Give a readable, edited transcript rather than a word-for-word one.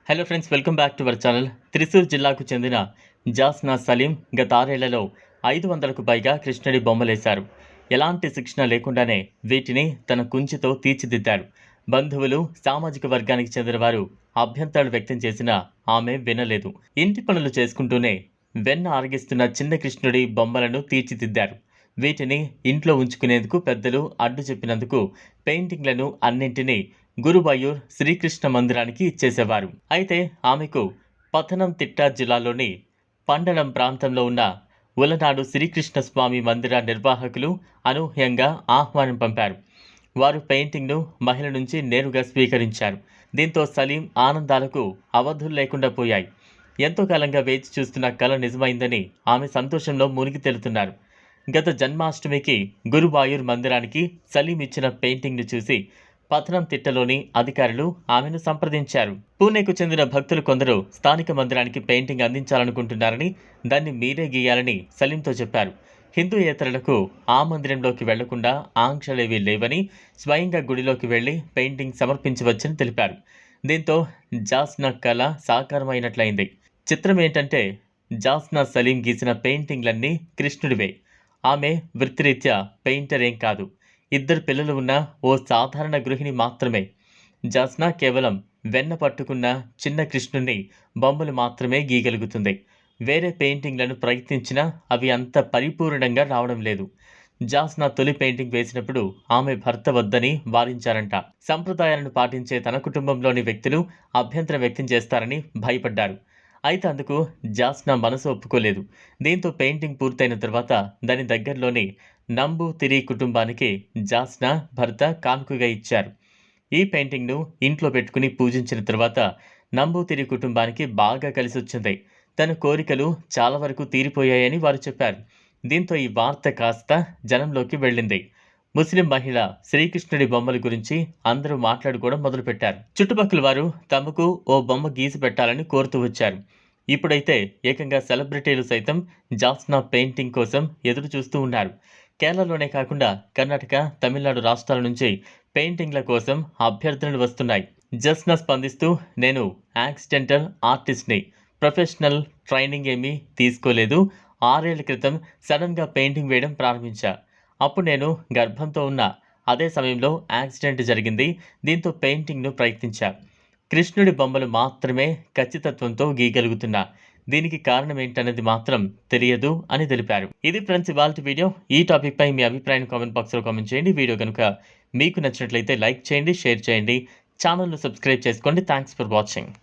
Hello friends, welcome back to our channel. Thrissur జిల్లాకు చెందిన Jasna Salim గత 6 ఏళ్లలో 500కు పైగా కృష్ణుడి బొమ్మలేశారు. ఎలాంటి శిక్షణ లేకుండానే వీటిని తన కుంచితో తీర్చిదిద్దారు. బంధువులు, సామాజిక వర్గానికి చెందిన వారు అభ్యంతరాలు వ్యక్తం చేసినా ఆమె వినలేదు. ఇంటి పనులు చేసుకుంటూనే వెన్న ఆరగిస్తున్న చిన్న కృష్ణుడి బొమ్మలను తీర్చిదిద్దారు. వీటిని ఇంట్లో ఉంచుకునేందుకు పెద్దలు అడ్డు చెప్పినందుకు పెయింటింగ్లను అన్నింటినీ గురువాయూర్ శ్రీకృష్ణ మందిరానికి ఇచ్చేసేవారు. అయితే ఆమెకు పథనంతిట్ట జిల్లాలోని పండడం ప్రాంతంలో ఉన్న ఉలనాడు శ్రీకృష్ణ స్వామి మందిర నిర్వాహకులు అనూహ్యంగా ఆహ్వానం పంపారు. వారు పెయింటింగ్ను మహిళ నుంచి నేరుగా స్వీకరించారు. దీంతో సలీం ఆనందాలకు అవధులు లేకుండా పోయాయి. ఎంతో కాలంగా వేచి చూస్తున్న కల నిజమైందని ఆమె సంతోషంలో మునిగి తేలుతున్నారు. గత జన్మాష్టమికి గురువాయూర్ మందిరానికి సలీం ఇచ్చిన పెయింటింగ్ను చూసి పథనంతిట్టలోని అధికారులు ఆమెను సంప్రదించారు. పూణేకు చెందిన భక్తులు కొందరు స్థానిక మందిరానికి పెయింటింగ్ అందించాలనుకుంటున్నారని, దాన్ని మీరే గీయాలని సలీంతో చెప్పారు. హిందూయేతరులకు ఆ మందిరంలోకి వెళ్లకుండా ఆంక్షలేవీ లేవని, స్వయంగా గుడిలోకి వెళ్లి పెయింటింగ్ సమర్పించవచ్చని తెలిపారు. దీంతో జాస్నా కళ సాకారమైనట్లయింది. చిత్రం ఏంటంటే, జాస్నా సలీం గీసిన పెయింటింగ్లన్నీ కృష్ణుడివే. ఆమె వృత్తిరీత్యా పెయింటర్ ఏం కాదు. 2 పిల్లలు ఉన్న ఓ సాధారణ గృహిణి మాత్రమే. జాస్నా కేవలం వెన్న పట్టుకున్న చిన్న కృష్ణుని బొమ్మలు మాత్రమే గీయగలుగుతుంది. వేరే పెయింటింగ్లను ప్రయత్నించినా అవి అంత పరిపూర్ణంగా రావడం లేదు. జాస్నా తొలి పెయింటింగ్ వేసినప్పుడు ఆమె భర్త వద్దని వారించారంట. సంప్రదాయాలను పాటించే తన కుటుంబంలోని వ్యక్తులు అభ్యంతరం వ్యక్తం చేస్తారని భయపడ్డారు. అయితే అందుకు జాస్నా మనసు ఒప్పుకోలేదు. దీంతో పెయింటింగ్ పూర్తయిన తర్వాత దాని దగ్గరలోని నంబూతిరి కుటుంబానికి జాస్నా భర్త కానుకగా ఇచ్చారు. ఈ పెయింటింగ్ను ఇంట్లో పెట్టుకుని పూజించిన తర్వాత నంబూతిరి కుటుంబానికి బాగా కలిసొచ్చింది. తన కోరికలు చాలా వరకు తీరిపోయాయని వారు చెప్పారు. దీంతో ఈ వార్త కాస్త జనంలోకి వెళ్ళింది. ముస్లిం మహిళ శ్రీకృష్ణుడి బొమ్మల గురించి అందరూ మాట్లాడుకోవడం మొదలుపెట్టారు. చుట్టుపక్కల వారు తమకు ఓ బొమ్మ గీసి పెట్టాలని కోరుతూ వచ్చారు. ఇప్పుడైతే ఏకంగా సెలబ్రిటీలు సైతం జాస్నా పెయింటింగ్ కోసం ఎదురు చూస్తూ ఉన్నారు. కేరళలోనే కాకుండా కర్ణాటక, తమిళనాడు రాష్ట్రాల నుంచి పెయింటింగ్ల కోసం అభ్యర్థనలు వస్తున్నాయి. జాస్నా స్పందిస్తూ, నేను యాక్సిడెంటల్ ఆర్టిస్ట్ని, ప్రొఫెషనల్ ట్రైనింగ్ ఏమీ తీసుకోలేదు. 6 ఏళ్ల క్రితం సడన్గా పెయింటింగ్ వేయడం ప్రారంభించా. అప్పుడు నేను గర్భంతో ఉన్నా. అదే సమయంలో యాక్సిడెంట్ జరిగింది. దీంతో పెయింటింగ్ను ప్రయత్నించా. కృష్ణుడి బొమ్మలు మాత్రమే ఖచ్చితత్వంతో గీయగలుగుతున్నా. దీనికి కారణం ఏంటనేది మాత్రం తెలియదు అని తెలిపారు. ఇది ఫ్రెండ్స్ ఇవాల్టి వీడియో. ఈ టాపిక్ పై మీ అభిప్రాయం కామెంట్ బాక్స్లో కామెంట్ చేయండి. వీడియో కనుక మీకు నచ్చినట్లయితే లైక్ చేయండి, షేర్ చేయండి, ఛానల్ను సబ్స్క్రైబ్ చేసుకోండి. Thanks for watching.